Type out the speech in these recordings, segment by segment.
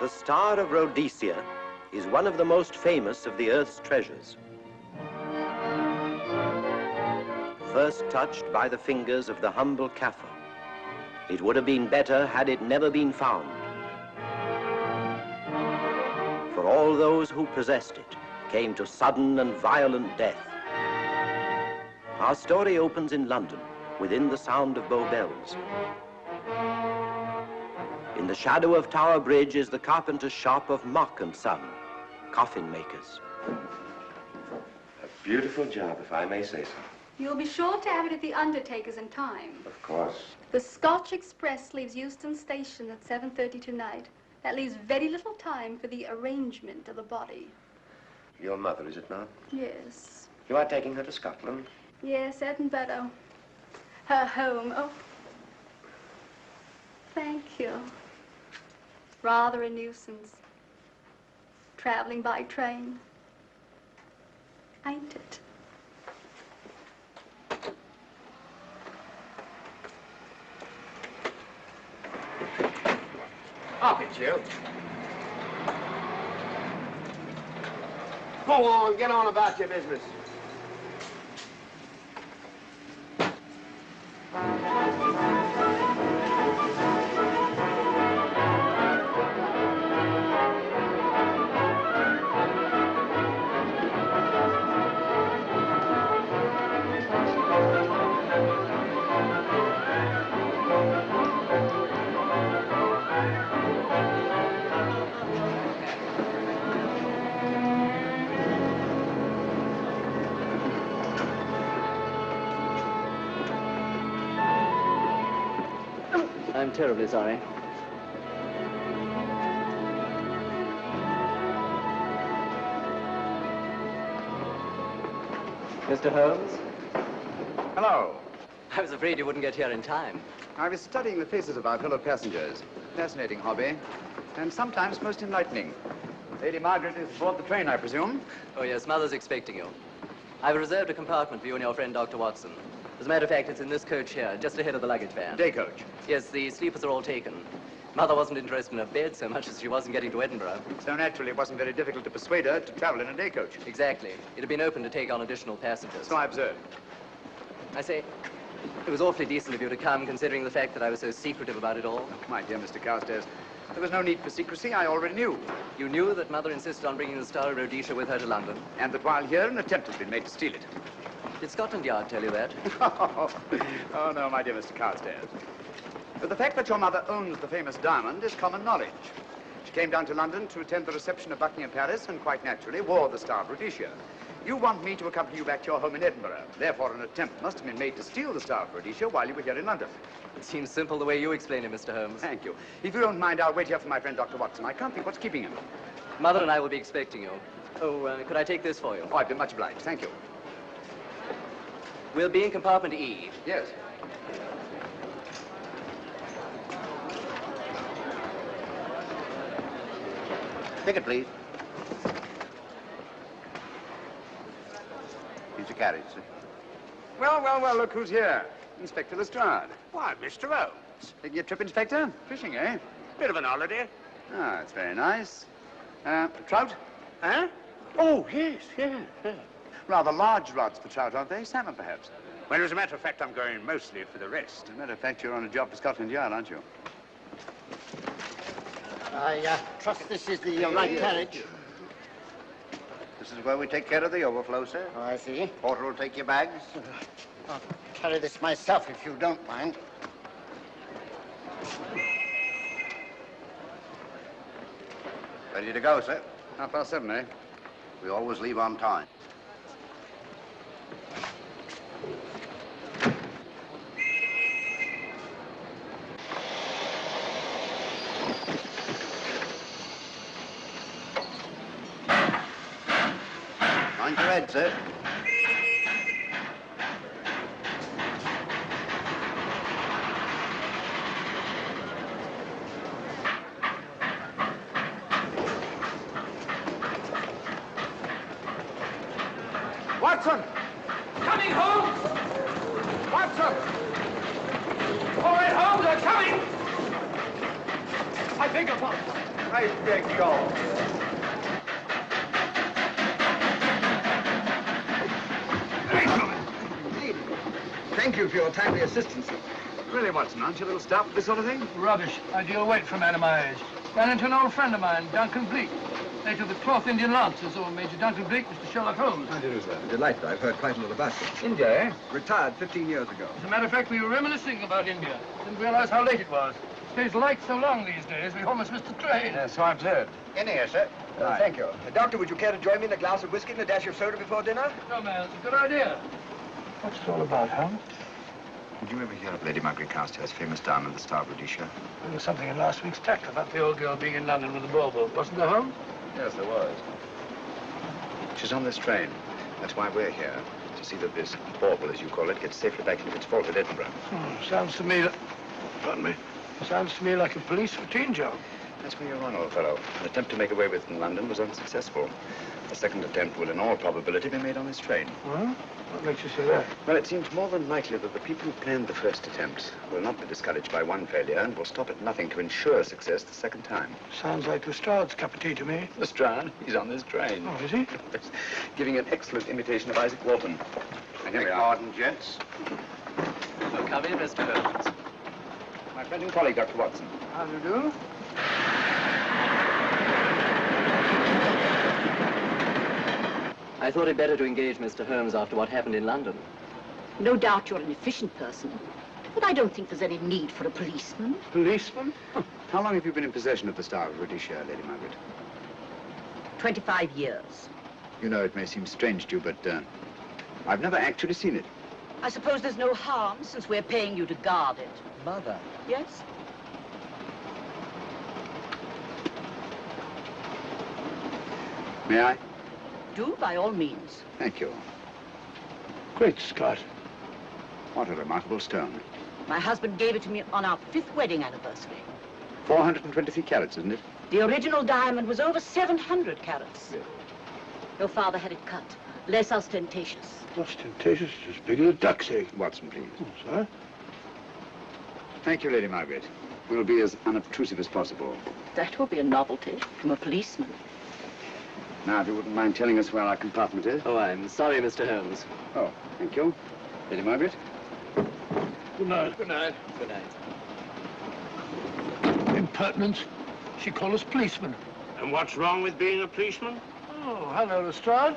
The Star of Rhodesia is one of the most famous of the Earth's treasures. First touched by the fingers of the humble Kaffir, it would have been better had it never been found. For all those who possessed it came to sudden and violent death. Our story opens in London, within the sound of Bow Bells. In the shadow of Tower Bridge is the carpenter's shop of Mock and Son, coffin makers. A beautiful job, if I may say so. You'll be sure to have it at the undertaker's in time. Of course. The Scotch Express leaves Euston Station at 7:30 tonight. That leaves very little time for the arrangement of the body. Your mother, is it not? Yes. You are taking her to Scotland? Yes, Edinburgh. Her home. Oh. Thank you. Rather a nuisance. Traveling by train. Ain't it? Up it, you. Go on, get on about your business. I'm terribly sorry. Mr. Holmes? Hello. I was afraid you wouldn't get here in time. I was studying the faces of our fellow passengers. Fascinating hobby, and sometimes most enlightening. Lady Margaret is aboard the train, I presume? Oh, yes, Mother's expecting you. I've reserved a compartment for you and your friend, Dr. Watson. As a matter of fact, it's in this coach here, just ahead of the luggage van. Day coach? Yes, the sleepers are all taken. Mother wasn't interested in a bed so much as she wasn't getting to Edinburgh. So naturally, it wasn't very difficult to persuade her to travel in a day coach. Exactly. It had been open to take on additional passengers. So I observed. I say, it was awfully decent of you to come, considering the fact that I was so secretive about it all. My dear Mr. Carstairs, there was no need for secrecy. I already knew. You knew that Mother insisted on bringing the Star of Rhodesia with her to London? And that while here, an attempt has been made to steal it. Did Scotland Yard tell you that? Oh, no, my dear Mr. Carstairs. But the fact that your mother owns the famous diamond is common knowledge. She came down to London to attend the reception of Buckingham Palace and quite naturally wore the Star of Rhodesia. You want me to accompany you back to your home in Edinburgh. Therefore, an attempt must have been made to steal the Star of Rhodesia while you were here in London. It seems simple the way you explain it, Mr. Holmes. Thank you. If you don't mind, I'll wait here for my friend, Dr. Watson. I can't think what's keeping him. Mother and I will be expecting you. Oh, could I take this for you? Oh, I've been much obliged. Thank you. We'll be in compartment E. Yes. Ticket, please. Here's your carriage, sir. Well, look who's here. Inspector Lestrade. Why, Mr. Holmes. Taking a trip, Inspector? Fishing, eh? Bit of an holiday. Ah, it's very nice. Trout? Huh? Oh, yes. Rather large rods for trout, aren't they? Salmon, perhaps? Well, as a matter of fact, I'm going mostly for the rest. As a matter of fact, you're on a job for Scotland Yard, aren't you? I trust this is the right carriage. This is where we take care of the overflow, sir. Oh, I see. Porter will take your bags. I'll carry this myself if you don't mind. Ready to go, sir. 7:30, eh? We always leave on time. Mind your head, sir. Watson! Coming, Holmes! Watson! All right, Holmes, they're coming! I beg your pardon. I beg you. Thank you for your timely assistance. Really, Watson, aren't you a little stout for this sort of thing? Rubbish. Ideal weight for a man of my age. Ran into an old friend of mine, Duncan Bleak. Later the 12th Indian Lancers, or Major Duncan Bleak, Mr. Sherlock Holmes. How do you do, sir? Delighted. I've heard quite a lot about you. India, eh? Retired 15 years ago. As a matter of fact, we were reminiscing about India. Didn't realize how late it was. Stays light so long these days, we almost missed the train. Yeah, so I've heard. In here, sir. Thank you. Doctor, would you care to join me in a glass of whiskey and a dash of soda before dinner? No, man, it's a good idea. What's it all about, Holmes? Did you ever hear of Lady Margaret Carstairs' famous diamond, the Star of Rhodesia? There was something in last week's tack about the old girl being in London with the bauble, wasn't there, Holmes? Yes, there was. She's on this train. That's why we're here, to see that this bauble, as you call it, gets safely back into its vault at Edinburgh. Sounds to me... Pardon me. Sounds to me like a police routine job. That's where you're wrong, old fellow. An attempt to make away with it in London was unsuccessful. A second attempt will, in all probability, be made on this train. Well, what makes you say that? Well, it seems more than likely that the people who planned the first attempt will not be discouraged by one failure and will stop at nothing to ensure success the second time. Sounds like Lestrade's cup of tea to me. Lestrade? He's on this train. Oh, is he? Giving an excellent imitation of Isaac Walton. And here we are. Pardon, gents. So come in, Mr. Holmes. My friend and colleague, Dr. Watson. How do you do? I thought it better to engage Mr. Holmes after what happened in London. No doubt you're an efficient person, but I don't think there's any need for a policeman. Policeman? How long have you been in possession of the Star of Rhodesia, Lady Margaret? 25 years. You know, it may seem strange to you, but I've never actually seen it. I suppose there's no harm since we're paying you to guard it. Mother. Yes? May I? Do, by all means. Thank you. Great Scott. What a remarkable stone. My husband gave it to me on our 5th wedding anniversary. 423 carats, isn't it? The original diamond was over 700 carats. Yes. Your father had it cut, less ostentatious. Ostentatious, as big as a duck's egg. Watson, please. Oh, sir? Thank you, Lady Margaret. We'll be as unobtrusive as possible. That will be a novelty from a policeman. Now, if you wouldn't mind telling us where our compartment is. Oh, I'm sorry, Mr. Holmes. Oh, thank you. Lady Margaret? Good night. Good night. Good night. Impertinence. She called us policemen. And what's wrong with being a policeman? Oh, hello, Lestrade.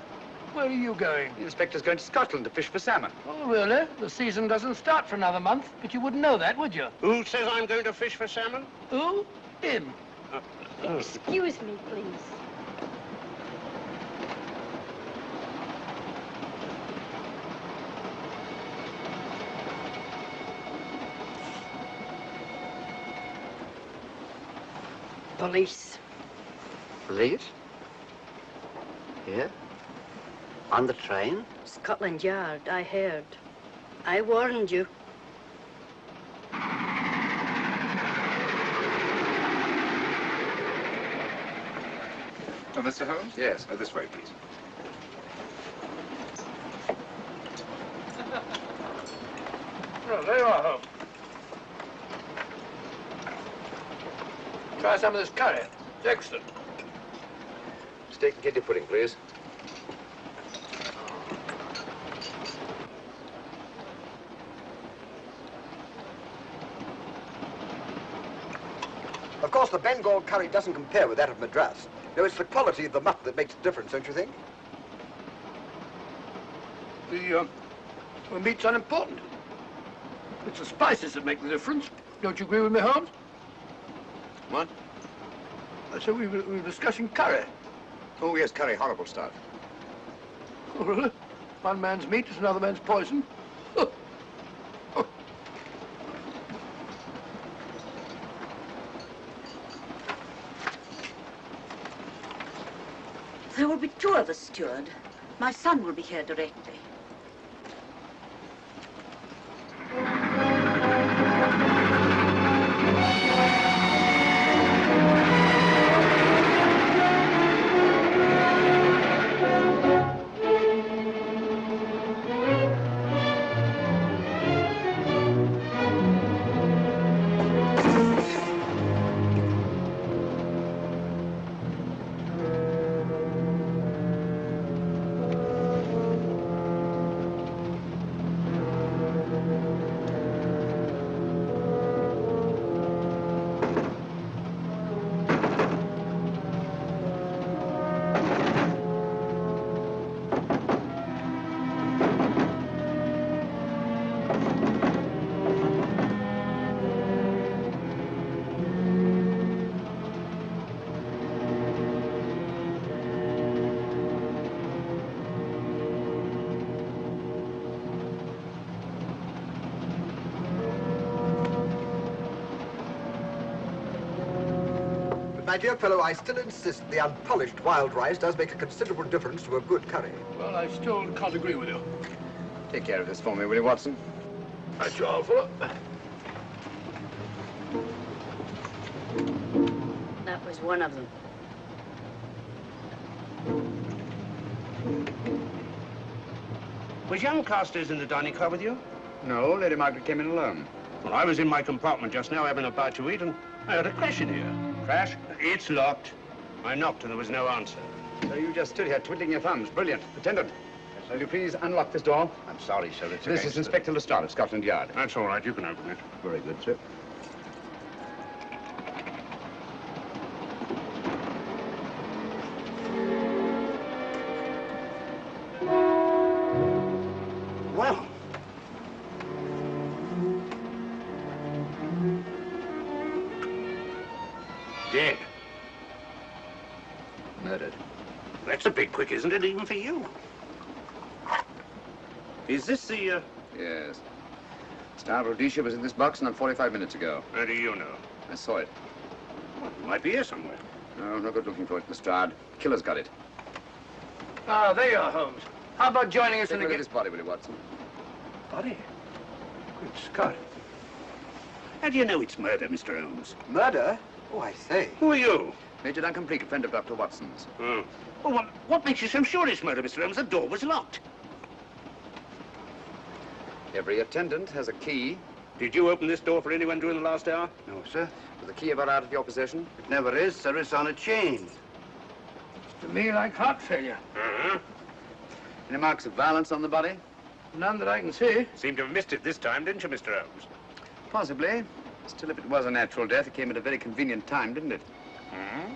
Where are you going? The inspector's going to Scotland to fish for salmon. Oh, really? The season doesn't start for another month, but you wouldn't know that, would you? Who says I'm going to fish for salmon? Who? Him. Excuse me, please. Police. Police? Here? On the train? Scotland Yard, I heard. I warned you. Oh, Mr. Holmes? Yes. This way, please. Oh, there you are, Holmes. Try some of this curry. It's excellent. Steak and kidney pudding, please. Of course, the Bengal curry doesn't compare with that of Madras. No, it's the quality of the mutton that makes the difference, don't you think? The meat's unimportant. It's the spices that make the difference. Don't you agree with me, Holmes? What? I said we were discussing curry. Oh, yes, curry. Horrible stuff. Oh, really? One man's meat is another man's poison. There will be 2 of us, steward. My son will be here directly. my dear fellow, I still insist the unpolished wild rice does make a considerable difference to a good curry. Well, I still can't agree with you. Take care of this for me, will you, Watson? That's your fault. That was one of them. Was young Carstairs in the dining car with you? No, Lady Margaret came in alone. Well, I was in my compartment just now having a bite to eat, and I heard a crash in here. Crash? It's locked. I knocked and there was no answer. So you just stood here twiddling your thumbs. Brilliant. Attendant, will you please unlock this door? I'm sorry, sir. It's This is Inspector Lestrade of Scotland Yard. That's all right. You can open it. Very good, sir. Well, Dead. Murdered. That's a bit quick, isn't it, even for you? Is this the, Yes. Star Rhodesia was in this box not 45 minutes ago. How do you know? I saw it. Well, it might be here somewhere. No, no good looking for it, Lestrade. Killer's got it. Ah, there you are, Holmes. How about joining us Take in a look the... at this body, will you, Watson? body. Good Scott. How do you know it's murder, Mr. Holmes? Murder? Oh, I say. Who are you? Major Duncan Bleak, a friend of Dr. Watson's. Oh. Oh, what makes you so sure it's murder, Mr. Holmes? The door was locked. Every attendant has a key. Did you open this door for anyone during the last hour? No, sir. Was the key ever out of your possession? It never is, sir. It's on a chain. To me, like heart failure. Uh-huh. Any marks of violence on the body? None that I can see. Seemed to have missed it this time, didn't you, Mr. Holmes? Possibly. Still, if it was a natural death, it came at a very convenient time, didn't it? Hmm?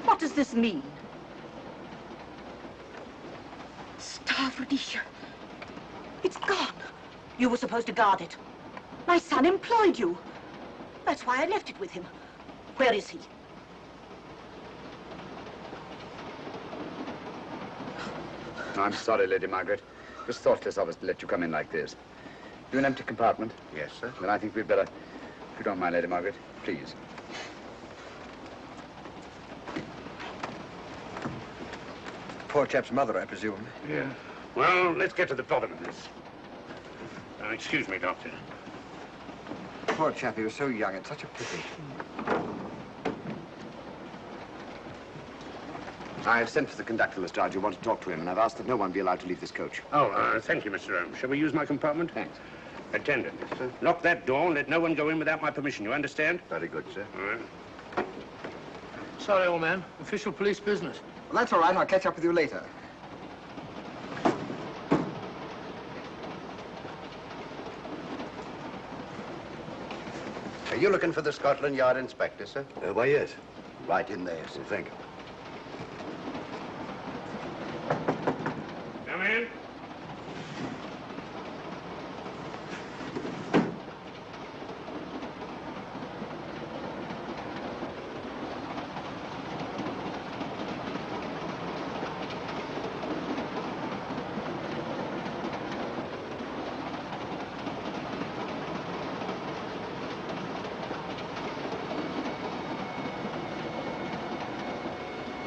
What does this mean? Star of Rhodesia. It's gone. You were supposed to guard it. My son employed you. That's why I left it with him. Where is he? I'm sorry, Lady Margaret. It was thoughtless of us to let you come in like this. You an empty compartment? Yes, sir. Then I think we'd better, if you don't mind, Lady Margaret, please. Poor chap's mother, I presume. Yeah. Well, let's get to the bottom of this. Excuse me, Doctor. Poor chap, he was so young. It's such a pity. I've sent for the conductor, Lestrade. You want to talk to him, and I've asked that no one be allowed to leave this coach. Oh, thank you, Mr. Holmes. Shall we use my compartment? Thanks. Attendant. Yes, sir. Lock that door and let no one go in without my permission. You understand? Very good, sir. All right. Sorry, old man. Official police business. Well, that's all right. I'll catch up with you later. Are you looking for the Scotland Yard inspector, sir? Why, yes. Right in there, sir. Thank you. Come in.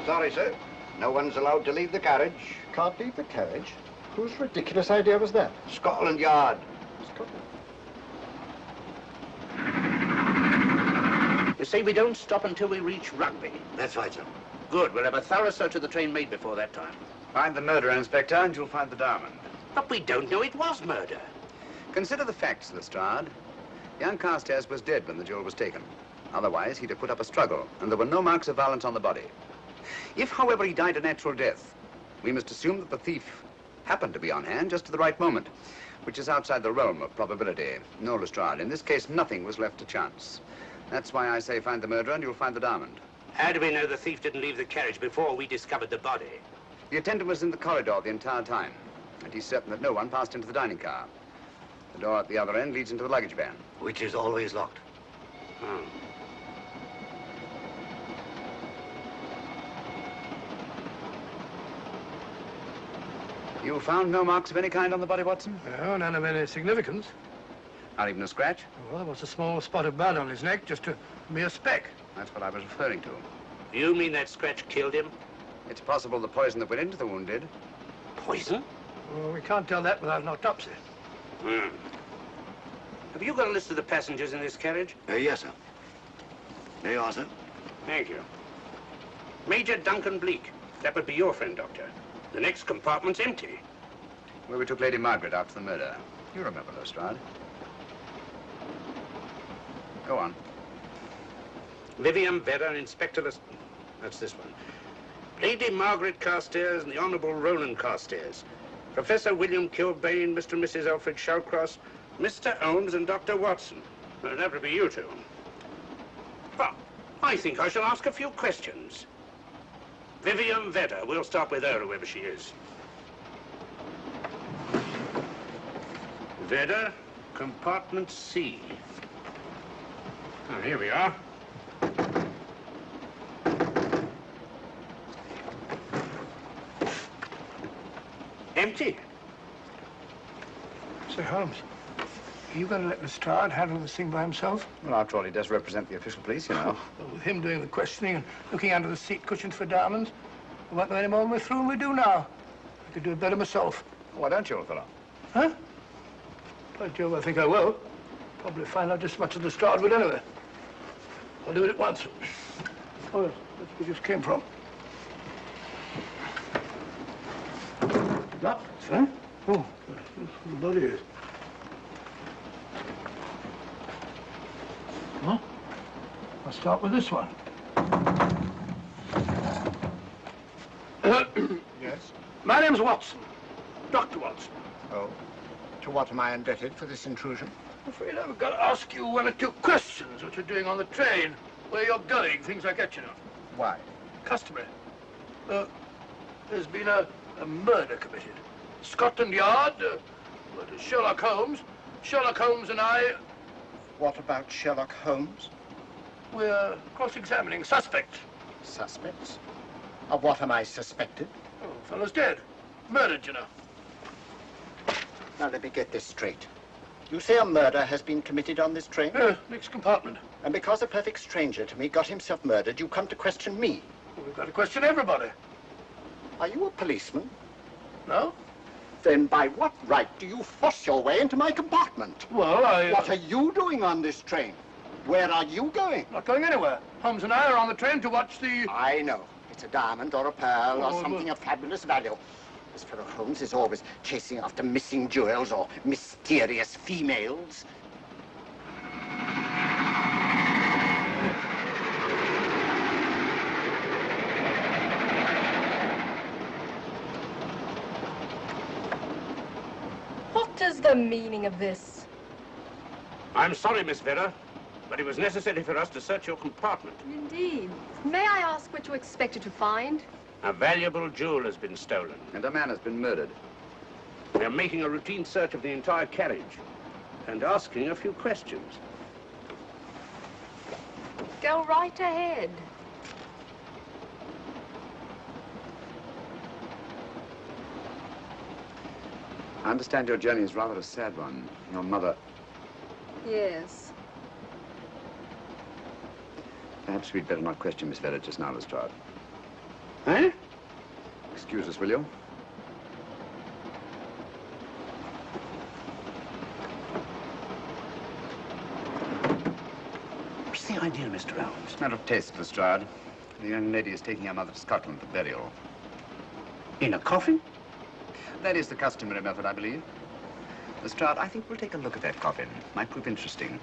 Sorry, sir. No one's allowed to leave the carriage. Can't leave the carriage? Whose ridiculous idea was that? Scotland Yard. You say we don't stop until we reach Rugby. That's right, sir. Good. We'll have a thorough search of the train made before that time. Find the murderer, Inspector, and you'll find the diamond. But we don't know it was murder. Consider the facts, Lestrade. Young Carstairs was dead when the jewel was taken. Otherwise, he'd have put up a struggle, and there were no marks of violence on the body. If, however, he died a natural death, we must assume that the thief happened to be on hand just at the right moment, which is outside the realm of probability. No, Lestrade, in this case, nothing was left to chance. That's why I say find the murderer and you'll find the diamond. How do we know the thief didn't leave the carriage before we discovered the body? The attendant was in the corridor the entire time, and he's certain that no one passed into the dining car. The door at the other end leads into the luggage van. Which is always locked. Oh. You found no marks of any kind on the body, Watson? No, none of any significance. Not even a scratch? Well, there was a small spot of blood on his neck, just a mere speck. That's what I was referring to. You mean that scratch killed him? It's possible the poison that went into the wound did. Poison? Well, we can't tell that without an autopsy. Hmm. Have you got a list of the passengers in this carriage? Yes, sir. There you are, sir. Thank you. Major Duncan Bleak. That would be your friend, Doctor. The next compartment's empty. Where we took Lady Margaret after the murder. You remember, Lestrade. Go on. Vivian Vedder, Inspector That's this one. Lady Margaret Carstairs and the Honourable Roland Carstairs. Professor William Kilbane, Mr. and Mrs. Alfred Shawcross, Mr. Holmes and Dr. Watson. Well, that would be you two. Well, I think I shall ask a few questions. Vivian Vedder. We'll start with her, whoever she is. Vedder, compartment C. Oh, here we are. Empty. Say, Holmes, are you going to let Lestrade handle this thing by himself? Well, after all, he does represent the official police, you know. Well, with him doing the questioning and looking under the seat cushions for diamonds, we won't know any more when we're through than we do now. I could do it better myself. Why don't you, old fellow? Huh? By Jove, I think I will. Probably find out just as much as Lestrade would anyway. I'll do it at once. Oh, that's where we just came from. That, huh? Oh, the body is. Huh? I'll start with this one. Yes? My name's Watson. Dr. Watson. Oh. To what am I indebted for this intrusion? I'm afraid I've got to ask you one or two questions. What you're doing on the train, where you're going, things like that, you know. Why? Customary. There's been a murder committed. Scotland Yard, Sherlock Holmes. Sherlock Holmes and I... What about Sherlock Holmes? We're cross-examining suspects. Suspects? Of what am I suspected? Oh, fellow's dead. Murdered, you know. Now, let me get this straight. You say a murder has been committed on this train? Next compartment. And because a perfect stranger to me got himself murdered, you come to question me? Well, we've got to question everybody. Are you a policeman? No? Then by what right do you force your way into my compartment? Well, What are you doing on this train? Where are you going? Not going anywhere. Holmes and I are on the train to watch the... I know. It's a diamond or a pearl or something of fabulous value. This fellow Holmes is always chasing after missing jewels or mysterious females. What is the meaning of this? I'm sorry, Miss Vedder, but it was necessary for us to search your compartment. Indeed. May I ask what you expected to find? A valuable jewel has been stolen. And a man has been murdered. We are making a routine search of the entire carriage and asking a few questions. Go right ahead. I understand your journey is rather a sad one. Your mother... Yes. Perhaps we'd better not question Miss Vedder just now, Lestrade. Eh? Excuse us, will you? What's the idea, Mr. Holmes? Matter of taste, Lestrade. The young lady is taking her mother to Scotland for burial. In a coffin? That is the customary method, I believe. Lestrade, I think we'll take a look at that coffin. Might prove interesting.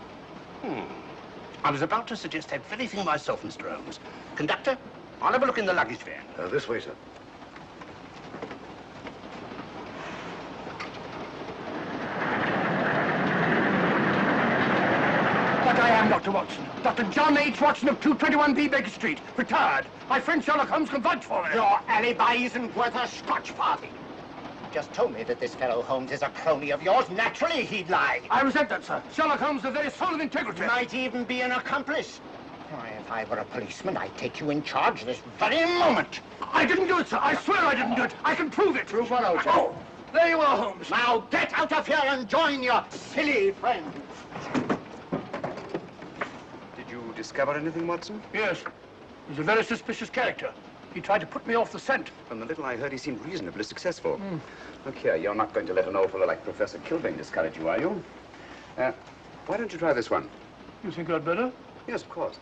I was about to suggest that very thing myself, Mr. Holmes. Conductor, I'll have a look in the luggage van. This way, sir. But I am Dr. Watson. Dr. John H. Watson of 221B Baker Street. Retired. My friend Sherlock Holmes can vouch for me. Your alibi isn't worth a Scotch farthing. Just told me that this fellow Holmes is a crony of yours. Naturally, he'd lie. I resent that, sir. Sherlock Holmes is the very soul of integrity. Might even be an accomplice. Why, if I were a policeman, I'd take you in charge this very moment. I didn't do it, sir. I swear I didn't do it. I can prove it. Prove what, old chap? Oh, There you are, Holmes. Now get out of here and join your silly friends. Did you discover anything, Watson? Yes. He's a very suspicious character. He tried to put me off the scent. From the little I heard, he seemed reasonably successful. Look here, you're not going to let an old fellow like Professor Kilbane discourage you, are you? Why don't you try this one? You think I'd better? Yes, of course.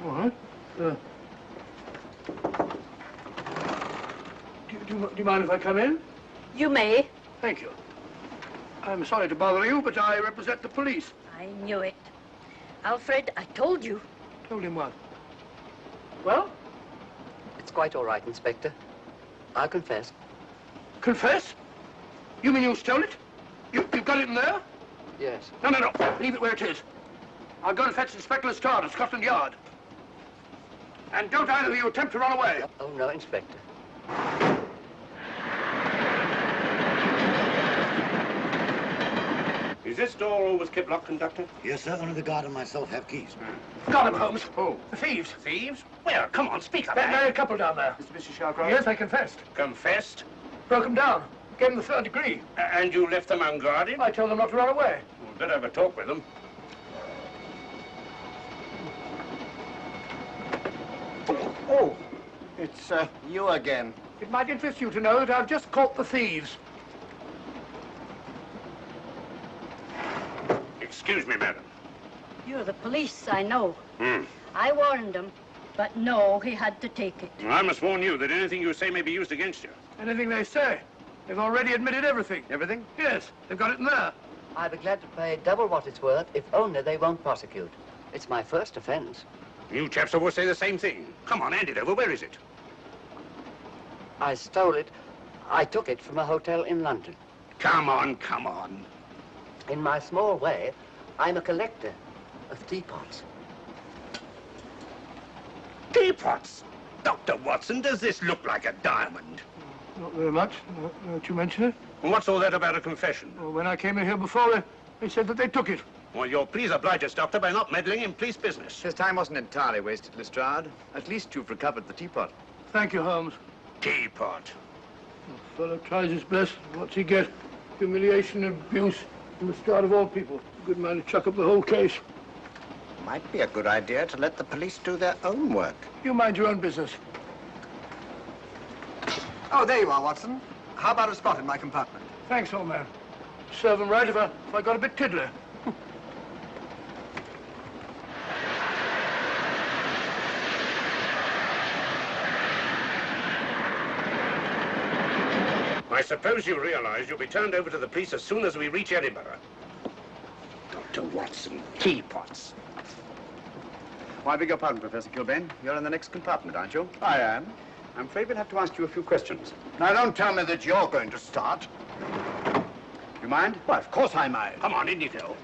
All right. Do you mind if I come in? You may. Thank you. I'm sorry to bother you, but I represent the police. I knew it. Alfred, I told you. Told him what? Well? It's quite all right, Inspector. I'll confess. Confess? You mean you stole it? You've got it in there? Yes. No. Leave it where it is. I'll go and fetch Inspector Lestrade at Scotland Yard. And don't either of you attempt to run away. Oh, no, Inspector. Is this door always kept locked, Conductor? Yes, sir. Only the guard and myself have keys. Got them, Holmes. Who? The thieves. Thieves? Where? Come on, speak up. That married couple down there. Mr. Sharkrow? Yes, they confessed. Confessed? Broke them down. Gave them the 3rd degree. And you left them unguarded? I told them not to run away. We'd better have a talk with them. Oh, it's you again. It might interest you to know that I've just caught the thieves. Excuse me, madam. You're the police, I know. Hmm. I warned him, but no, he had to take it. I must warn you that anything you say may be used against you. Anything they say. They've already admitted everything. Everything? Yes, they've got it in there. I'd be glad to pay double what it's worth if only they won't prosecute. It's my first offense. You chaps always say the same thing. Come on, hand it over. Where is it? I stole it. I took it from a hotel in London. Come on, come on. In my small way, I'm a collector of teapots. Teapots? Dr. Watson, does this look like a diamond? Not very much, now that you mention it. And what's all that about a confession? Well, when I came in here before, they said that they took it. Well, you'll please oblige us, Doctor, by not meddling in police business. His time wasn't entirely wasted, Lestrade. At least you've recovered the teapot. Thank you, Holmes. Teapot. The fellow tries his best. What's he get? Humiliation and abuse from the start of all people. A good man to chuck up the whole case. Might be a good idea to let the police do their own work. You mind your own business. Oh, there you are, Watson. How about a spot in my compartment? Thanks, old man. Serve him right if I got a bit tiddler. I suppose you realize you'll be turned over to the police as soon as we reach Edinburgh. Dr. Watson, teapots. Well, I beg your pardon, Professor Kilbane. You're in the next compartment, aren't you? I am. I'm afraid we'll have to ask you a few questions. Now, don't tell me that you're going to start. You mind? Well, of course I mind. Come on, in you go.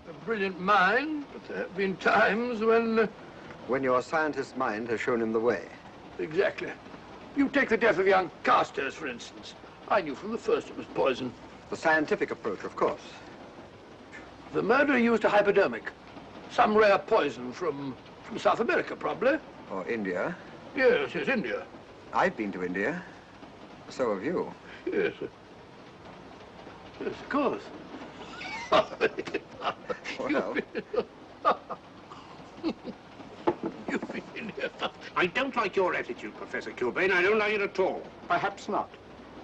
A brilliant mind, but there have been times when... When your scientist's mind has shown him the way. Exactly. You take the death of young Carstairs, for instance. I knew from the first it was poison. The scientific approach, of course. The murderer used a hypodermic. Some rare poison from South America, probably. Or India. Yes, India. I've been to India. So have you. Yes. Yes, of course. Well, You've been in here. I don't like your attitude, Professor Kilbane. I don't like it at all. Perhaps not.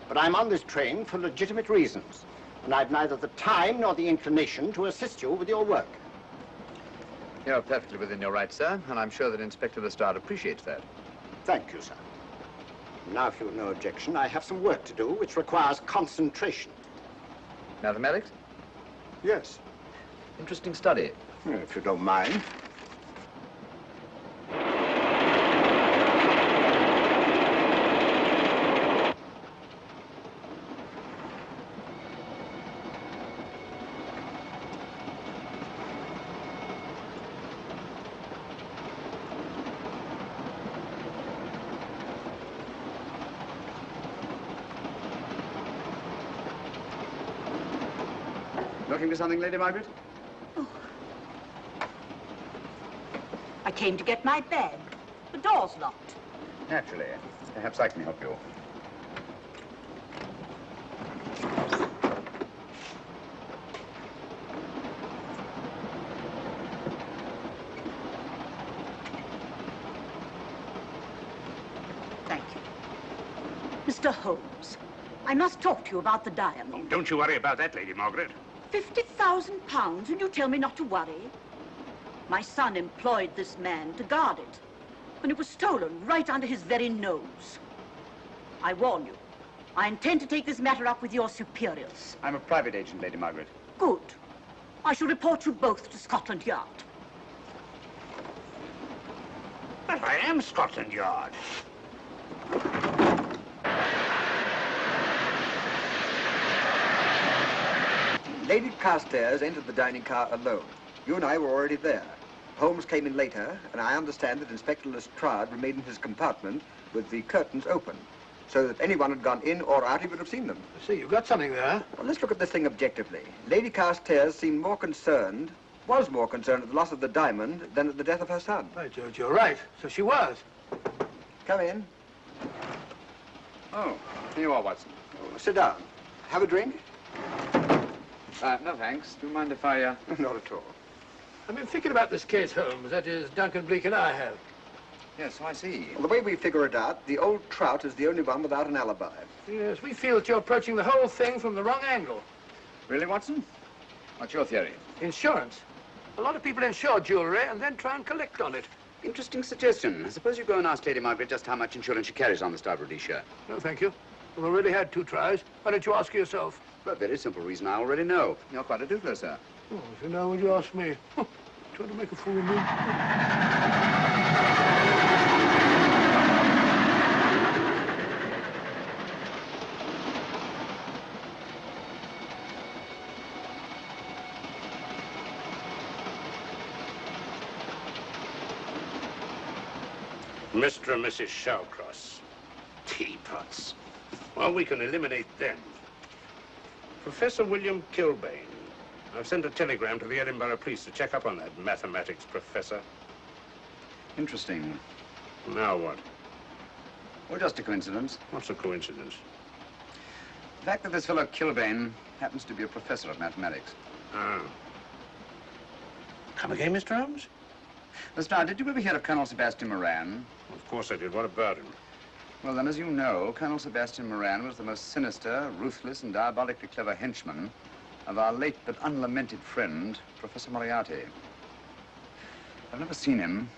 But I'm on this train for legitimate reasons. And I've neither the time nor the inclination to assist you with your work. You're perfectly within your rights, sir, and I'm sure that Inspector Lestrade appreciates that. Thank you, sir. Now, if you've no objection, I have some work to do which requires concentration. Mathematics? Yes. Interesting study. If you don't mind. Looking for something, Lady Margaret? Oh. came to get my bag. The door's locked. Naturally. Perhaps I can help you. Thank you. Mr. Holmes, I must talk to you about the diamond. Oh, don't you worry about that, Lady Margaret. £50,000, and you tell me not to worry? My son employed this man to guard it, and it was stolen right under his very nose. I warn you, I intend to take this matter up with your superiors. I'm a private agent, Lady Margaret. Good. I shall report you both to Scotland Yard. But I am Scotland Yard. Lady Carstairs entered the dining car alone. You and I were already there. Holmes came in later, and I understand that Inspector Lestrade remained in his compartment with the curtains open, so that anyone had gone in or out, he would have seen them. I see, you've got something there. Well, let's look at this thing objectively. Lady Carstairs seemed more concerned, was more concerned at the loss of the diamond than at the death of her son. By George, you're right. So she was. Come in. Oh, here you are, Watson. Oh, sit down. Have a drink? No, thanks. Do you mind if I, Not at all. I've been thinking about this case, Holmes. That is, Duncan Bleak and I have. Yes, so I see. Well, the way we figure it out, the old trout is the only one without an alibi. Yes, we feel that you're approaching the whole thing from the wrong angle. Really, Watson? What's your theory? Insurance. A lot of people insure jewelry and then try and collect on it. Interesting suggestion. I suppose you go and ask Lady Margaret just how much insurance she carries on the Star Rhodesia. No, thank you. We've already had 2 tries. Why don't you ask her yourself? For a very simple reason I already know. You're quite a doodler, sir. Oh, if you know, would you ask me? Trying to make a fool of me. Mr. and Mrs. Shawcross. Teapots. Well, we can eliminate them. Professor William Kilbane. I've sent a telegram to the Edinburgh police to check up on that mathematics professor. Interesting. Now what? Well, just a coincidence. What's a coincidence? The fact that this fellow Kilbane happens to be a professor of mathematics. Ah. Come again, Mr. Holmes? Lestrade, did you ever hear of Colonel Sebastian Moran? Of course I did. What about him? Well, then, as you know, Colonel Sebastian Moran was the most sinister, ruthless, and diabolically clever henchman of our late but unlamented friend, Professor Moriarty. I've never seen him,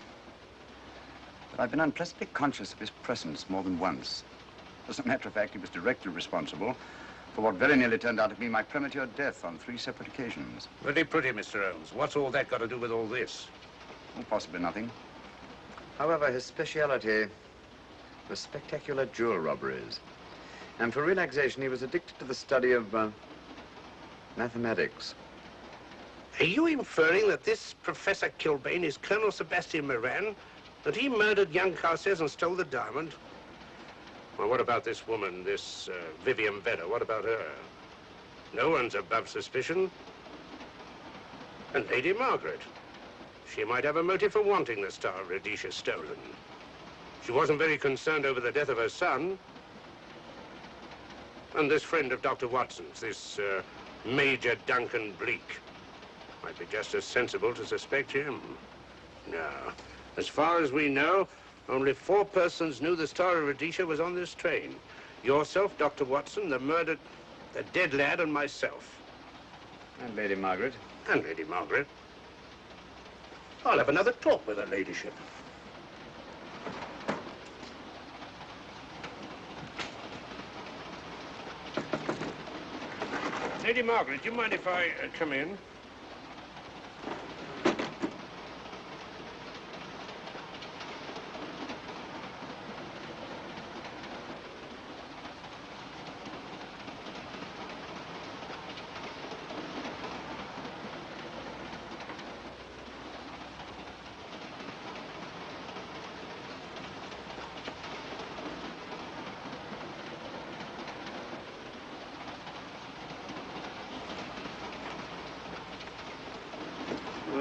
but I've been unpleasantly conscious of his presence more than once. As a matter of fact, he was directly responsible for what very nearly turned out to be my premature death on 3 separate occasions. Pretty pretty, Mr. Holmes. What's all that got to do with all this? Well, possibly nothing. However, his speciality was spectacular jewel robberies. And for relaxation, he was addicted to the study of mathematics. Are you inferring that this Professor Kilbane is Colonel Sebastian Moran? That he murdered young Carstairs and stole the diamond? Well, what about this woman, this Vivian Vedder? What about her? No one's above suspicion. And Lady Margaret. She might have a motive for wanting the Star of Rhodesia stolen. She wasn't very concerned over the death of her son. And this friend of Dr. Watson's, this Major Duncan Bleak, might be just as sensible to suspect him. No. As far as we know, only 4 persons knew the Star of Rhodesia was on this train. Yourself, Dr. Watson, the dead lad, and myself. And Lady Margaret. And Lady Margaret. I'll have another talk with her ladyship. Lady Margaret, do you mind if I come in?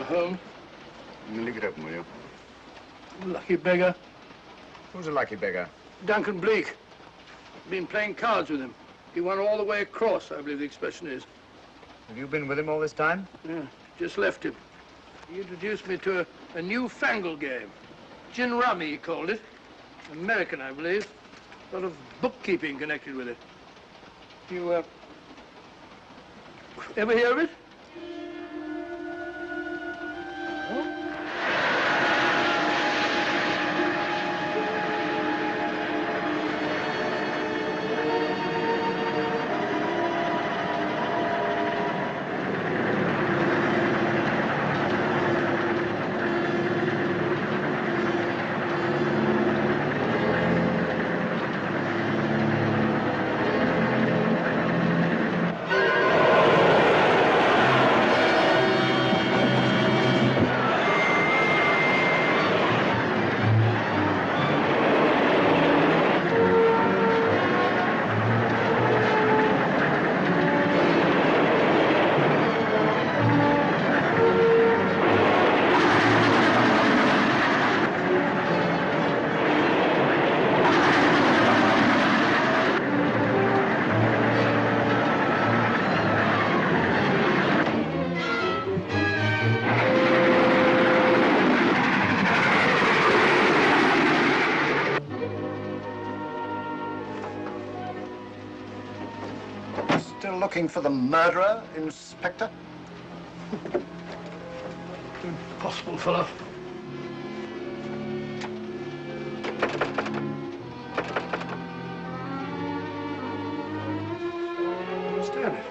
Home? Leave it open, will you? Lucky beggar. Who's a lucky beggar? Duncan Bleak. Been playing cards with him. He won all the way across, I believe the expression is. Have you been with him all this time? Yeah, just left him. He introduced me to a newfangled game. Gin rummy, he called it. American, I believe. A lot of bookkeeping connected with it. You, ever hear of it? Still looking for the murderer, Inspector? Impossible, fellow. Understand it.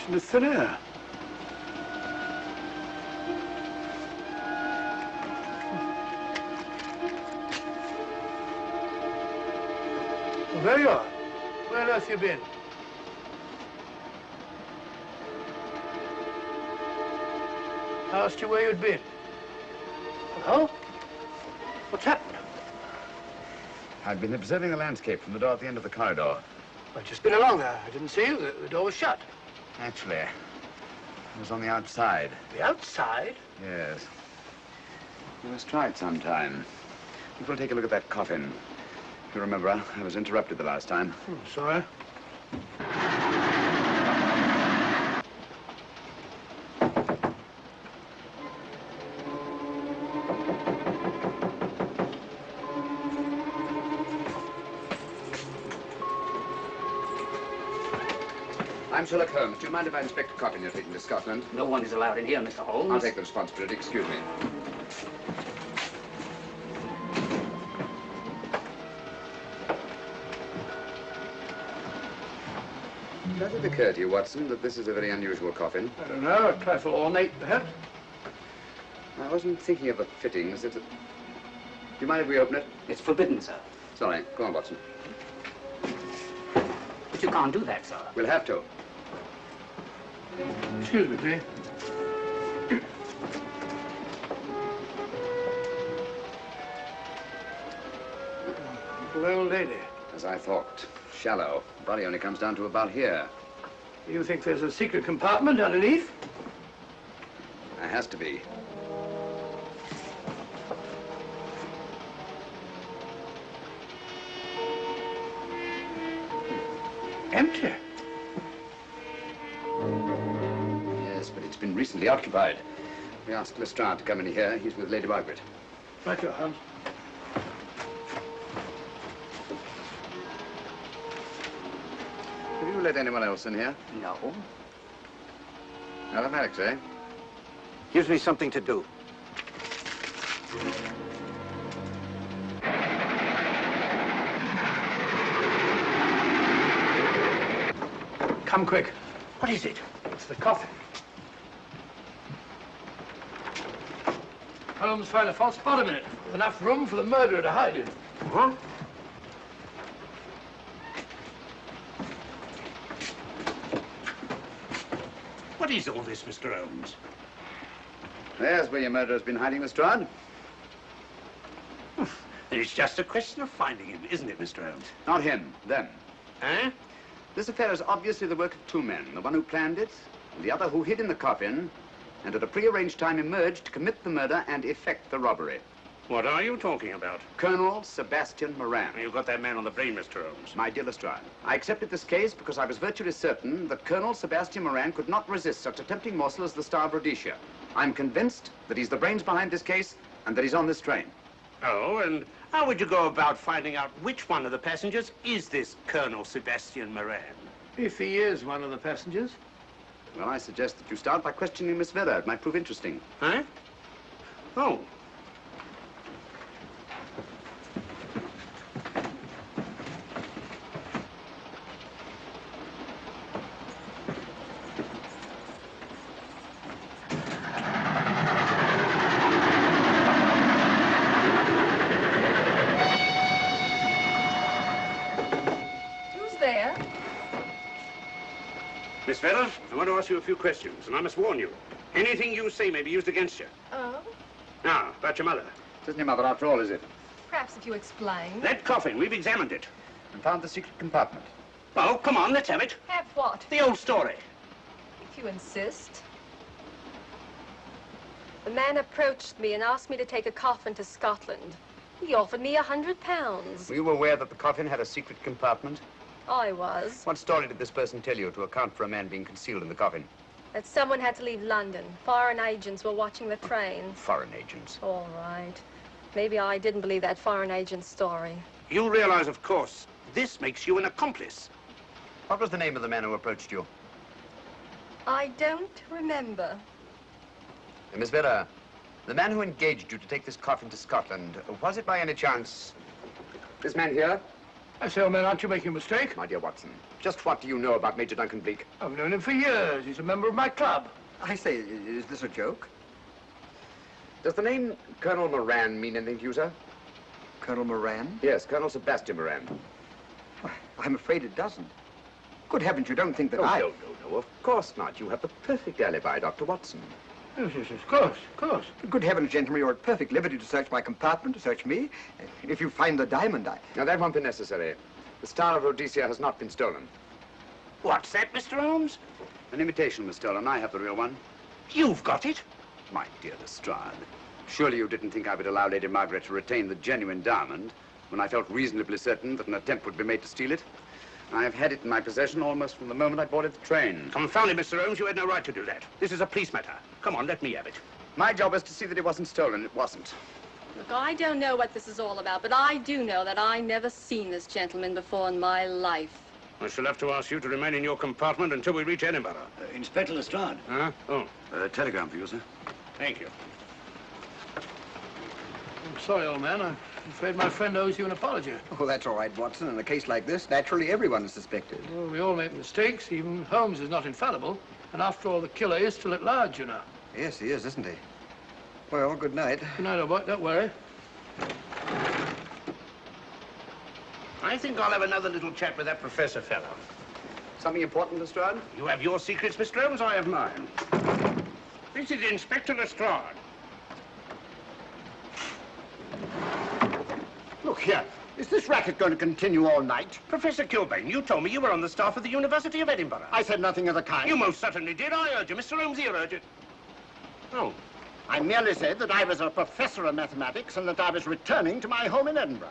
Into thin air. Well, there you are. Where on earth you been? I asked you where you'd been. Hello? What's happened? I've been observing the landscape from the door at the end of the corridor. I've just been along there. I didn't see you. The door was shut. Actually, I was on the outside. The outside? Yes. We must try it sometime. I think we'll take a look at that coffin. If you remember, I was interrupted the last time. Sorry. I'm Sherlock Holmes. Do you mind if I inspect a coffin you're taking to Scotland? No one is allowed in here, Mr. Holmes. I'll take the responsibility. Excuse me. Does it occur to you, Watson, that this is a very unusual coffin? I don't know. A trifle ornate, perhaps. I wasn't thinking of the fittings. Do you mind if we open it? It's forbidden, sir. Sorry. Go on, Watson. But you can't do that, sir. We'll have to. Excuse me, please. Little old lady. As I thought. Shallow. Body only comes down to about here. You think there's a secret compartment underneath? There has to be. Empty. Yes, but it's been recently occupied. We asked Lestrade to come in here. He's with Lady Margaret. Right, your Holmes. Have you let anyone else in here? No. Mathematics, eh? Gives me something to do. Come quick. What is it? It's the coffin. Holmes found a false bottom in it. Enough room for the murderer to hide in. Huh? What is all this, Mr. Holmes? There's where your murderer's been hiding, Lestrade. It's just a question of finding him, isn't it, Mr. Holmes? Not him, them. Eh? This affair is obviously the work of two men, the one who planned it, and the other who hid in the coffin, and at a prearranged time emerged to commit the murder and effect the robbery. What are you talking about? Colonel Sebastian Moran. You got that man on the brain, Mr. Holmes. My dear Lestrade, I accepted this case because I was virtually certain that Colonel Sebastian Moran could not resist such a tempting morsel as the Star of Rhodesia. I'm convinced that he's the brains behind this case and that he's on this train. Oh, and how would you go about finding out which one of the passengers is this Colonel Sebastian Moran? If he is one of the passengers. Well, I suggest that you start by questioning Miss Villa. It might prove interesting. Huh? Oh. Miss Vella, I want to ask you a few questions, and I must warn you. Anything you say may be used against you. Oh? Now, about your mother. It isn't your mother after all, is it? Perhaps if you explain. That coffin, we've examined it. And found the secret compartment. Oh, come on, let's have it. Have what? The old story. If you insist. The man approached me and asked me to take a coffin to Scotland. He offered me £100. Were you aware that the coffin had a secret compartment? I was. What story did this person tell you to account for a man being concealed in the coffin? That someone had to leave London. Foreign agents were watching the train. Foreign agents? All right. Maybe I didn't believe that foreign agent story. You realize, of course, this makes you an accomplice. What was the name of the man who approached you? I don't remember. Miss Villa, the man who engaged you to take this coffin to Scotland, was it by any chance this man here? I say, old man, aren't you making a mistake? My dear Watson, just what do you know about Major Duncan Bleak? I've known him for years. He's a member of my club. I say, is this a joke? Does the name Colonel Moran mean anything to you, sir? Colonel Moran? Yes, Colonel Sebastian Moran. Why, I'm afraid it doesn't. Good heavens, you don't think that No, I... no, of course not. You have the perfect alibi, Dr. Watson. Yes, yes, of course, of course. Good heavens, gentlemen, you're at perfect liberty to search my compartment, to search me. If you find the diamond, Now, that won't be necessary. The Star of Rhodesia has not been stolen. What's that, Mr. Holmes? An imitation was stolen. I have the real one. You've got it? My dear Lestrade, surely you didn't think I would allow Lady Margaret to retain the genuine diamond when I felt reasonably certain that an attempt would be made to steal it? I've had it in my possession almost from the moment I boarded the train. Confound it, Mr. Holmes. You had no right to do that. This is a police matter. Come on, let me have it. My job is to see that it wasn't stolen. It wasn't. Look, I don't know what this is all about, but I do know that I never seen this gentleman before in my life. I shall have to ask you to remain in your compartment until we reach Edinburgh. Inspector Lestrade. Huh? Oh. Telegram for you, sir. Thank you. I'm sorry, old man. I'm afraid my friend owes you an apology. Oh, that's all right, Watson. In a case like this, naturally everyone is suspected. Well, we all make mistakes. Even Holmes is not infallible. And after all, the killer is still at large, you know. Yes, he is, isn't he? Well, good night. Good night, old boy. Don't worry. I think I'll have another little chat with that professor fellow. Something important, Lestrade? You have your secrets, Mr. Holmes, I have mine. This is Inspector Lestrade. Look here. Is this racket going to continue all night? Professor Kilbane, you told me you were on the staff of the University of Edinburgh. I said nothing of the kind. You most certainly did. I urge you. Mr. Holmes here urged it. Oh. I merely said that I was a professor of mathematics and that I was returning to my home in Edinburgh.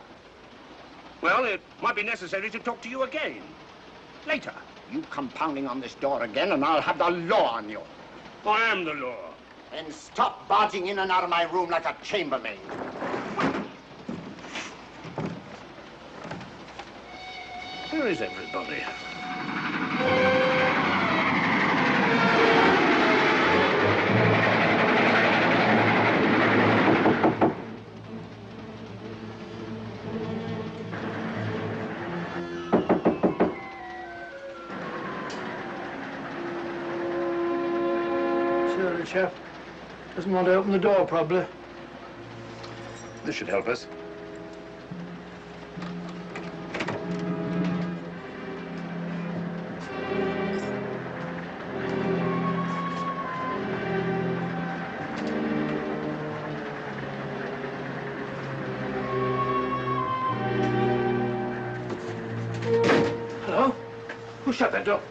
Well, it might be necessary to talk to you again. Later. You come pounding on this door again and I'll have the law on you. I am the law. Then stop barging in and out of my room like a chambermaid. Where is everybody? elderly chap. Doesn't want to open the door, probably. This should help us. Hello? Who shut that door?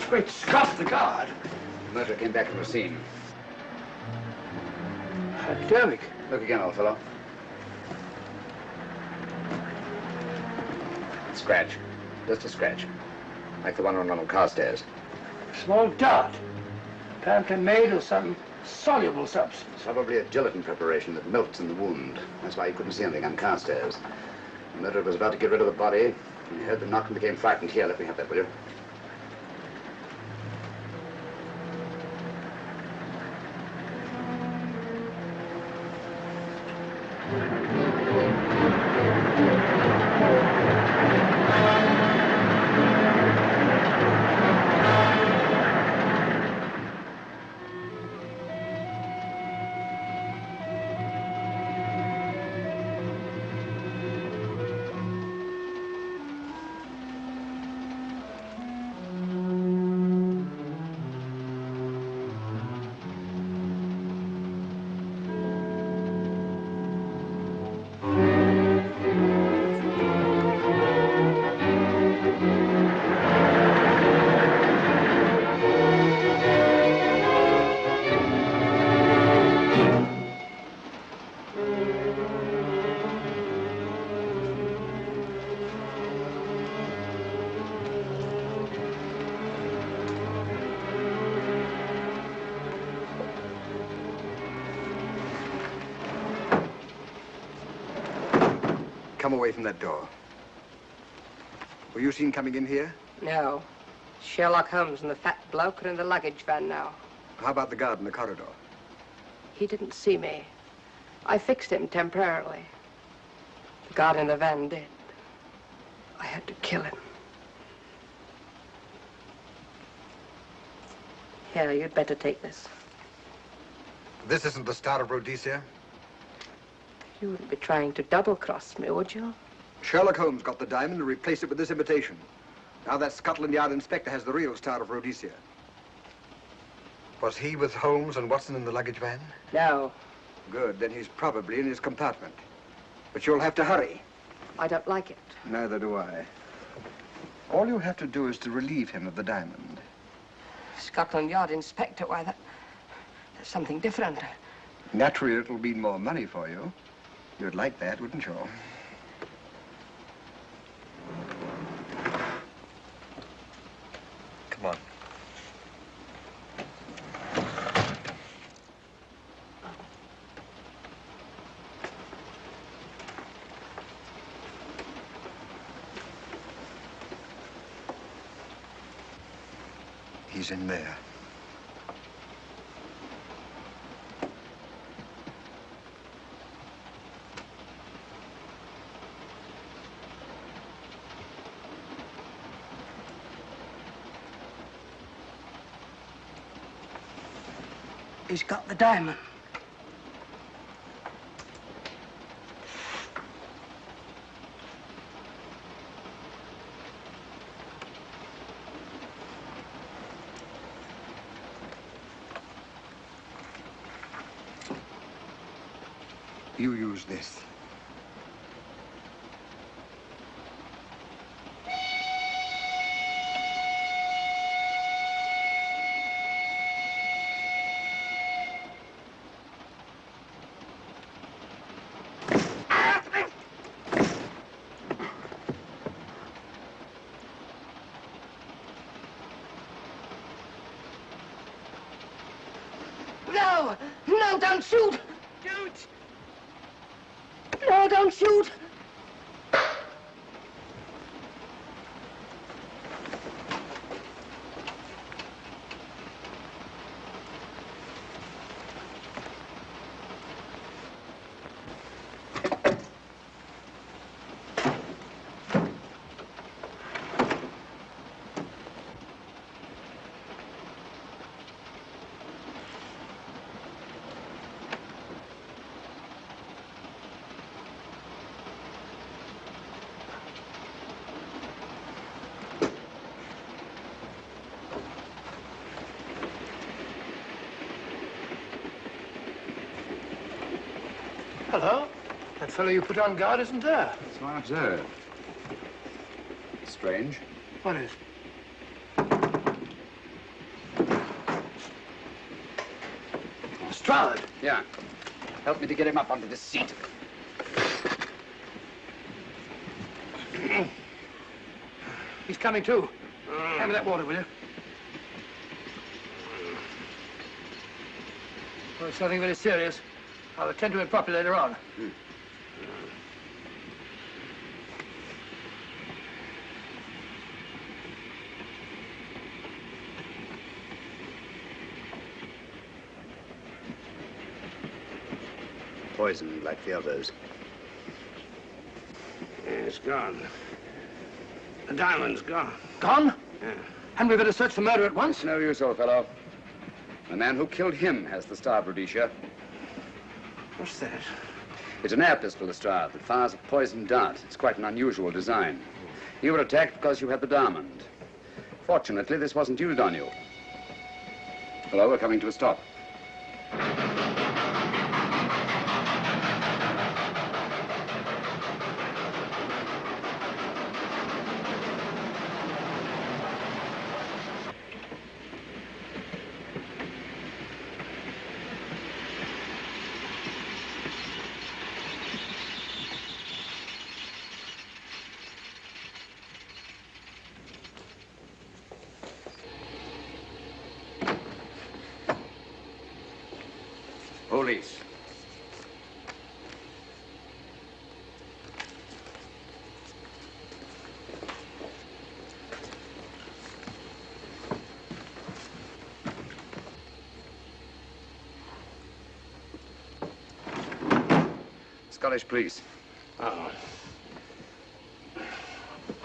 Great Scott, the guard. The murderer came back from the scene. Academic. Look again, old fellow. Scratch. Just a scratch. Like the one on the car stairs. Small dot. Apparently made of some soluble substance. Probably a gelatin preparation that melts in the wound. That's why you couldn't see anything on car stairs. The murderer was about to get rid of the body. He heard the knock and became frightened. Here, let me have that, will you? Come away from that door. Were you seen coming in here? No. Sherlock Holmes and the fat bloke are in the luggage van now. How about the guard in the corridor? He didn't see me. I fixed him temporarily. The guard in the van did. I had to kill him. Here, you'd better take this. This isn't the Star of Rhodesia? You wouldn't be trying to double-cross me, would you? Sherlock Holmes got the diamond and replaced it with this imitation. Now that Scotland Yard inspector has the real Star of Rhodesia. Was he with Holmes and Watson in the luggage van? No. Good, then he's probably in his compartment. But you'll have to hurry. I don't like it. Neither do I. All you have to do is to relieve him of the diamond. Scotland Yard inspector, why, that's something different. Naturally, it'll mean more money for you. You'd like that, wouldn't you? Come on. He's in there. He's got the diamond. You use this. No! No, don't shoot! Shoot! No, don't shoot! Hello. That fellow you put on guard isn't there. So I observe. Strange. What is? Strahd. Yeah. Help me to get him up onto this seat. He's coming too. Hand me that water, will you? Well, it's nothing very serious. I'll attend to it properly later on. Poisoned like the others. Yeah, it's gone. The diamond's gone. Gone? Yeah. Hadn't we better search for murder at once? It's no use, old fellow. The man who killed him has the star, Rhodesia. What's that? It's an air pistol, Lestrade, that fires a poisoned dart. It's quite an unusual design. You were attacked because you had the diamond. Fortunately, this wasn't used on you. Hello, we're coming to a stop. Police. Scottish police. Oh.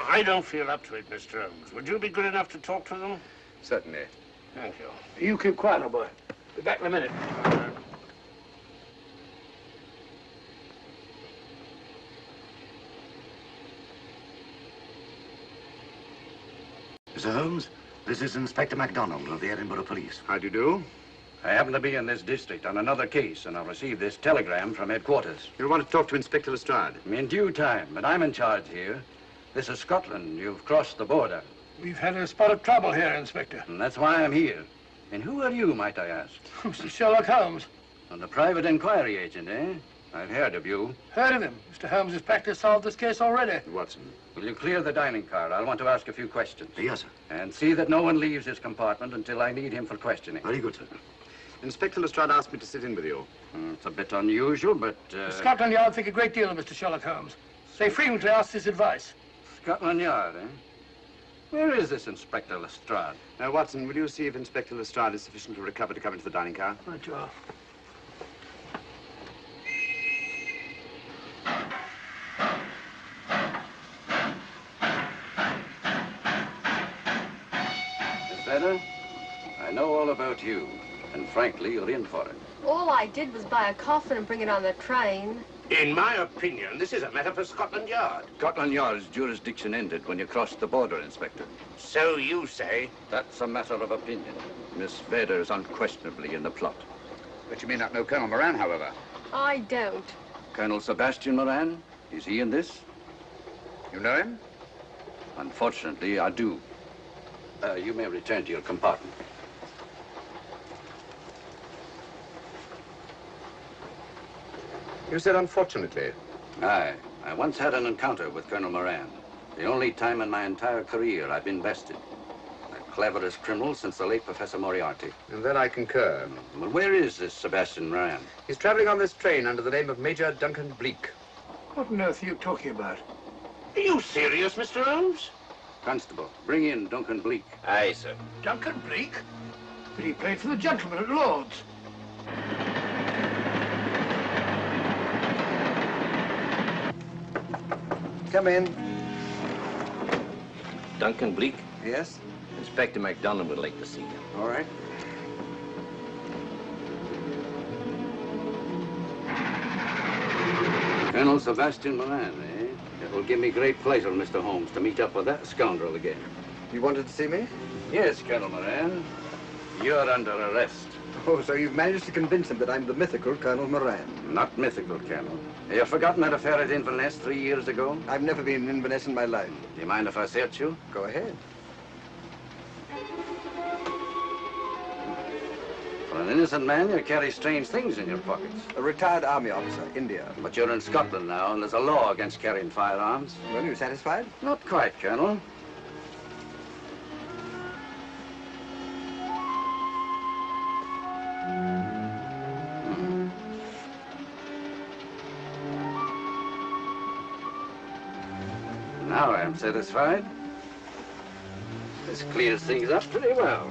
I don't feel up to it, Mr. Holmes. Would you be good enough to talk to them? Certainly. Thank you. You keep quiet, old boy. Be back in a minute. Mr. Holmes, this is Inspector MacDonald of the Edinburgh Police. How do you do? I happen to be in this district on another case, and I've received this telegram from headquarters. You want to talk to Inspector Lestrade? In due time, but I'm in charge here. This is Scotland. You've crossed the border. We've had a spot of trouble here, Inspector. And that's why I'm here. And who are you, might I ask? Mr. Sherlock Holmes. And the private inquiry agent, eh? I've heard of you. Heard of him. Mr. Holmes has practically solved this case already. Watson. Will you clear the dining car? I'll want to ask a few questions. Yes, sir. And see that no one leaves his compartment until I need him for questioning. Very good, sir. Inspector Lestrade asked me to sit in with you. It's a bit unusual, but... Scotland Yard think a great deal of Mr. Sherlock Holmes. They frequently ask his advice. Scotland Yard, eh? Where is this Inspector Lestrade? Now, Watson, will you see if Inspector Lestrade is sufficiently recovered to come into the dining car? Right, you are. Miss Vedder, I know all about you, and frankly, you're in for it. All I did was buy a coffin and bring it on the train. In my opinion, this is a matter for Scotland Yard. Scotland Yard's jurisdiction ended when you crossed the border, Inspector. So you say? That's a matter of opinion. Miss Vedder is unquestionably in the plot. But you may not know Colonel Moran, however. I don't. Colonel Sebastian Moran, is he in this? You know him? Unfortunately, I do. You may return to your compartment. You said unfortunately. Aye. I once had an encounter with Colonel Moran. The only time in my entire career I've been bested. The cleverest criminal since the late Professor Moriarty. And then I concur. Well, where is this Sebastian Moran? He's traveling on this train under the name of Major Duncan Bleak. What on earth are you talking about? Are you serious, Mr. Holmes? Constable, bring in Duncan Bleak. Aye, sir. Duncan Bleak? But he played for the gentleman at Lord's. Come in. Duncan Bleak? Yes? Inspector MacDonald would like to see you. All right. Colonel Sebastian Moran, eh? It will give me great pleasure, Mr. Holmes, to meet up with that scoundrel again. You wanted to see me? Yes, Colonel Moran. You're under arrest. Oh, so you've managed to convince him that I'm the mythical Colonel Moran. Not mythical, Colonel. Have you forgotten that affair at Inverness 3 years ago? I've never been in Inverness in my life. Do you mind if I search you? Go ahead. For an innocent man, you carry strange things in your pockets. A retired army officer, India. But you're in Scotland now, and there's a law against carrying firearms. Well, you satisfied? Not quite, Colonel. Now I am satisfied. This clears things up pretty well.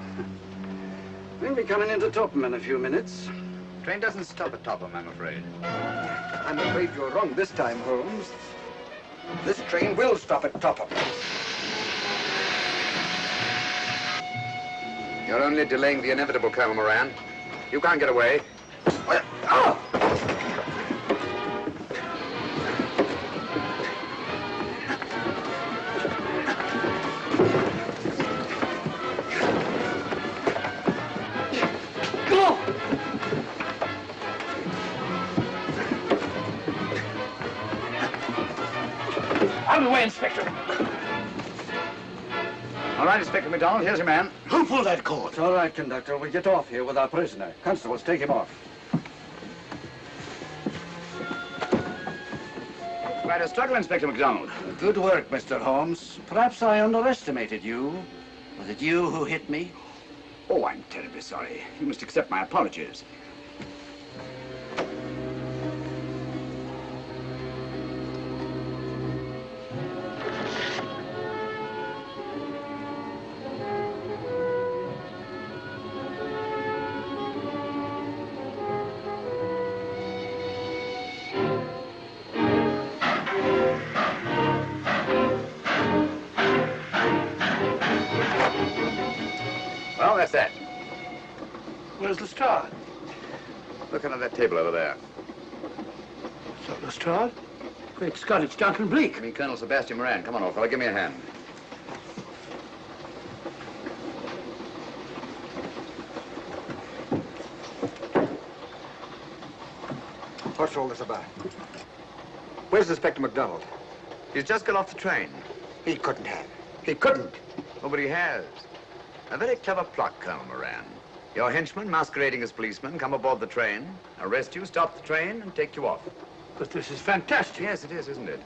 We'll be coming into Topham in a few minutes. Train doesn't stop at Topham, I'm afraid. I'm afraid you're wrong this time, Holmes. This train will stop at Topham. You're only delaying the inevitable, Colonel Moran. You can't get away. Out of the way, Inspector. All right, Inspector MacDonald, here's your man. Who pulled that cord? It's all right, conductor. We'll get off here with our prisoner. Constables, take him off. Quite a struggle, Inspector MacDonald. Good work, Mr. Holmes. Perhaps I underestimated you. Was it you who hit me? Oh, I'm terribly sorry. You must accept my apologies. Well, that's that. Where's Lestrade? Look under that table over there. So Lestrade? Great Scott, it's Duncan Bleak. I mean, Colonel Sebastian Moran. Come on, old fella, give me a hand. What's all this about? Where's Inspector MacDonald? He's just got off the train. He couldn't have. He couldn't. Oh, but he has. A very clever plot, Colonel Moran. Your henchmen, masquerading as policemen, come aboard the train, arrest you, stop the train, and take you off. But this is fantastic. Yes, it is, isn't it?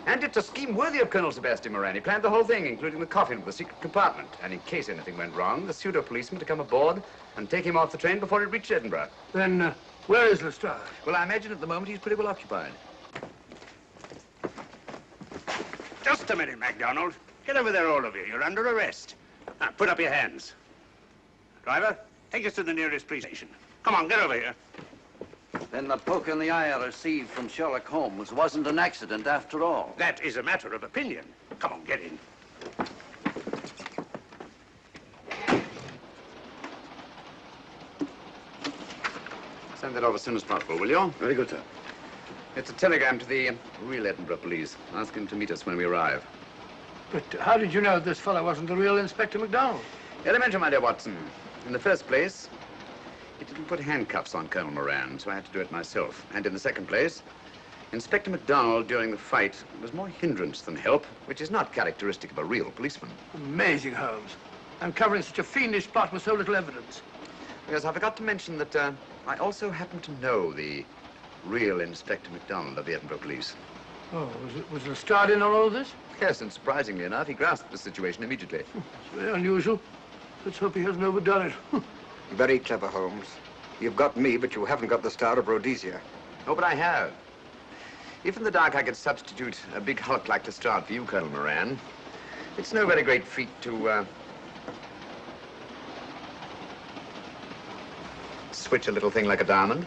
And it's a scheme worthy of Colonel Sebastian Moran. He planned the whole thing, including the coffin with the secret compartment. And in case anything went wrong, the pseudo-policeman to come aboard and take him off the train before it reached Edinburgh. Then, where is Lestrade? Well, I imagine at the moment he's pretty well occupied. Just a minute, MacDonald. Get over there, all of you. You're under arrest. Now, put up your hands. Driver, take us to the nearest police station. Come on, get over here. Then the poke in the eye I received from Sherlock Holmes wasn't an accident after all. That is a matter of opinion. Come on, get in. Send that off as soon as possible, will you? Very good, sir. It's a telegram to the real Edinburgh police. Ask him to meet us when we arrive. But how did you know this fellow wasn't the real Inspector MacDonald? Elementary, my dear Watson. In the first place, he didn't put handcuffs on Colonel Moran, so I had to do it myself. And in the second place, Inspector MacDonald, during the fight, was more hindrance than help, which is not characteristic of a real policeman. Amazing, Holmes. Uncovering such a fiendish plot with so little evidence. Yes, I forgot to mention that I also happen to know the real Inspector MacDonald of the Edinburgh police. Oh, was Lestrade in on all of this? Yes, and surprisingly enough, he grasped the situation immediately. It's very unusual. Let's hope he hasn't overdone it. Very clever, Holmes. You've got me, but you haven't got the Star of Rhodesia. Oh, but I have. If in the dark I could substitute a big hulk like Lestrade for you, Colonel Moran, it's no very great feat to, switch a little thing like a diamond.